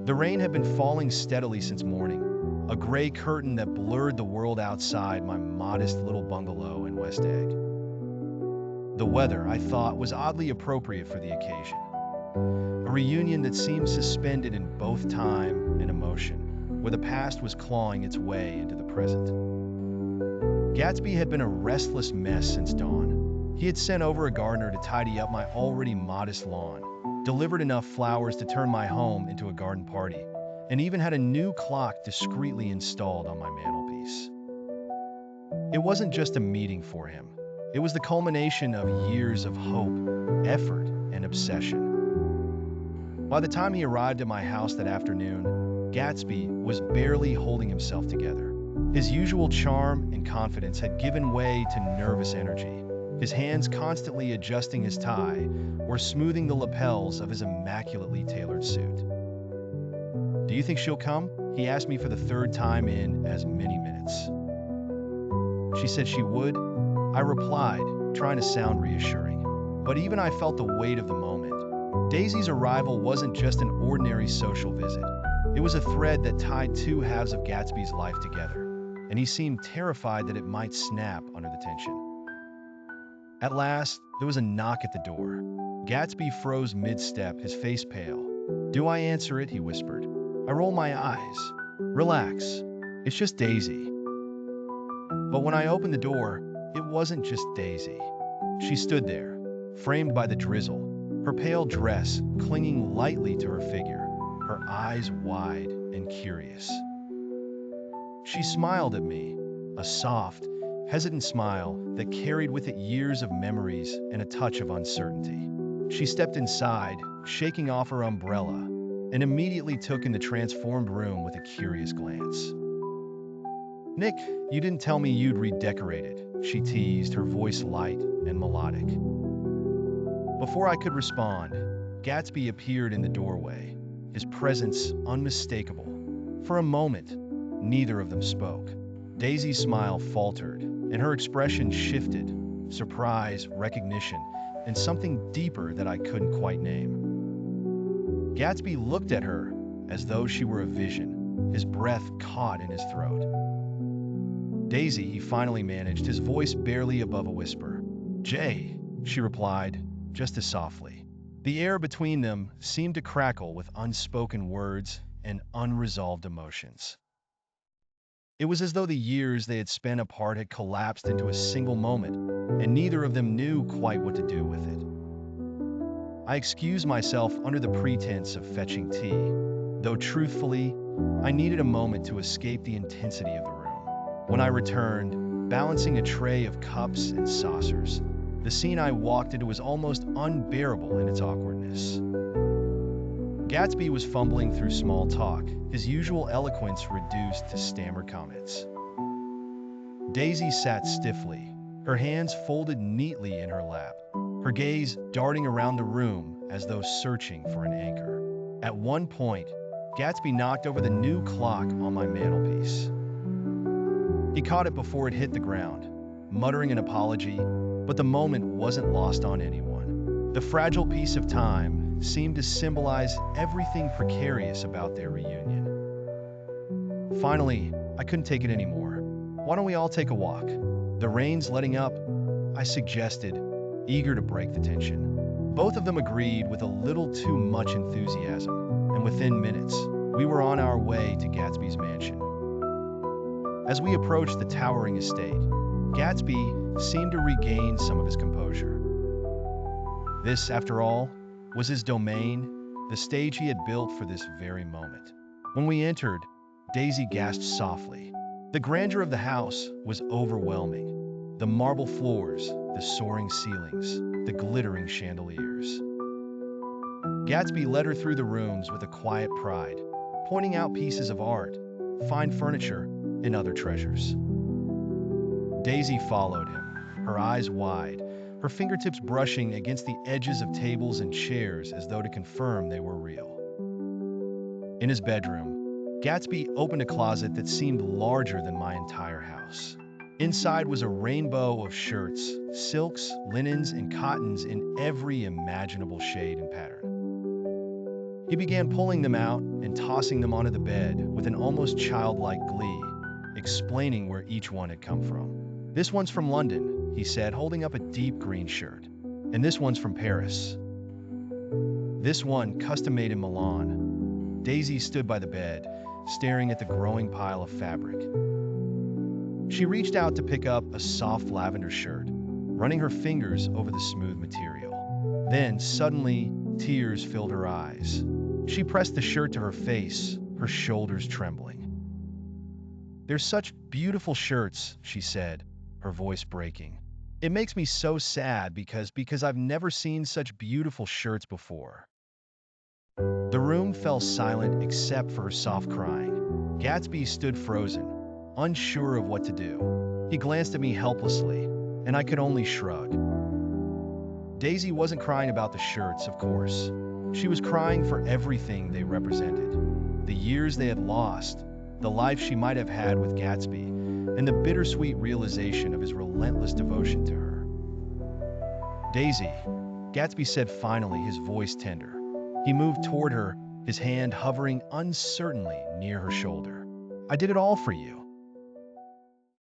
The rain had been falling steadily since morning, a gray curtain that blurred the world outside my modest little bungalow in West Egg. The weather, I thought, was oddly appropriate for the occasion. A reunion that seemed suspended in both time and emotion, where the past was clawing its way into the present. Gatsby had been a restless mess since dawn. He had sent over a gardener to tidy up my already modest lawn, delivered enough flowers to turn my home into a garden party, and even had a new clock discreetly installed on my mantelpiece. It wasn't just a meeting for him. It was the culmination of years of hope, effort, and obsession. By the time he arrived at my house that afternoon, Gatsby was barely holding himself together. His usual charm and confidence had given way to nervous energy, his hands constantly adjusting his tie or smoothing the lapels of his immaculately tailored suit. "Do you think she'll come?" he asked me for the third time in as many minutes. "She said she would," I replied, trying to sound reassuring. But even I felt the weight of the moment. Daisy's arrival wasn't just an ordinary social visit. It was a thread that tied two halves of Gatsby's life together, and he seemed terrified that it might snap under the tension. At last, there was a knock at the door. Gatsby froze mid-step, his face pale. "Do I answer it?" he whispered. I rolled my eyes. "Relax. It's just Daisy." But when I opened the door, it wasn't just Daisy. She stood there, framed by the drizzle, her pale dress clinging lightly to her figure, her eyes wide and curious. She smiled at me, a soft, hesitant smile that carried with it years of memories and a touch of uncertainty. She stepped inside, shaking off her umbrella, and immediately took in the transformed room with a curious glance. "Nick, you didn't tell me you'd redecorated," she teased, her voice light and melodic. Before I could respond, Gatsby appeared in the doorway, his presence unmistakable. For a moment, neither of them spoke. Daisy's smile faltered, and her expression shifted, surprise, recognition, and something deeper that I couldn't quite name. Gatsby looked at her as though she were a vision, his breath caught in his throat. "Daisy," he finally managed, his voice barely above a whisper. "Jay," she replied, just as softly. The air between them seemed to crackle with unspoken words and unresolved emotions. It was as though the years they had spent apart had collapsed into a single moment, and neither of them knew quite what to do with it. I excused myself under the pretense of fetching tea, though truthfully, I needed a moment to escape the intensity of the room. When I returned, balancing a tray of cups and saucers, the scene I walked into was almost unbearable in its awkwardness. Gatsby was fumbling through small talk, his usual eloquence reduced to stammered comments. Daisy sat stiffly, her hands folded neatly in her lap, her gaze darting around the room as though searching for an anchor. At one point, Gatsby knocked over the new clock on my mantelpiece. He caught it before it hit the ground, muttering an apology, but the moment wasn't lost on anyone. The fragile piece of time seemed to symbolize everything precarious about their reunion. Finally, I couldn't take it anymore. "Why don't we all take a walk? The rain's letting up," I suggested, eager to break the tension. Both of them agreed with a little too much enthusiasm, and within minutes, we were on our way to Gatsby's mansion. As we approached the towering estate, Gatsby seemed to regain some of his composure. This, after all, was his domain, the stage he had built for this very moment. When we entered, Daisy gasped softly. The grandeur of the house was overwhelming. The marble floors, the soaring ceilings, the glittering chandeliers. Gatsby led her through the rooms with a quiet pride, pointing out pieces of art, fine furniture, and other treasures. Daisy followed him, her eyes wide, her fingertips brushing against the edges of tables and chairs as though to confirm they were real. In his bedroom, Gatsby opened a closet that seemed larger than my entire house. Inside was a rainbow of shirts, silks, linens, and cottons in every imaginable shade and pattern. He began pulling them out and tossing them onto the bed with an almost childlike glee, explaining where each one had come from. "This one's from London," he said, holding up a deep green shirt. "And this one's from Paris. This one, custom made in Milan." Daisy stood by the bed, staring at the growing pile of fabric. She reached out to pick up a soft lavender shirt, running her fingers over the smooth material. Then, suddenly, tears filled her eyes. She pressed the shirt to her face, her shoulders trembling. "They're such beautiful shirts," she said, her voice breaking. "It makes me so sad because I've never seen such beautiful shirts before." The room fell silent except for her soft crying. Gatsby stood frozen, unsure of what to do. He glanced at me helplessly, and I could only shrug. Daisy wasn't crying about the shirts, of course. She was crying for everything they represented. The years they had lost, the life she might have had with Gatsby, and the bittersweet realization of his relentless devotion to her. "Daisy," Gatsby said finally, his voice tender. He moved toward her, his hand hovering uncertainly near her shoulder. "I did it all for you.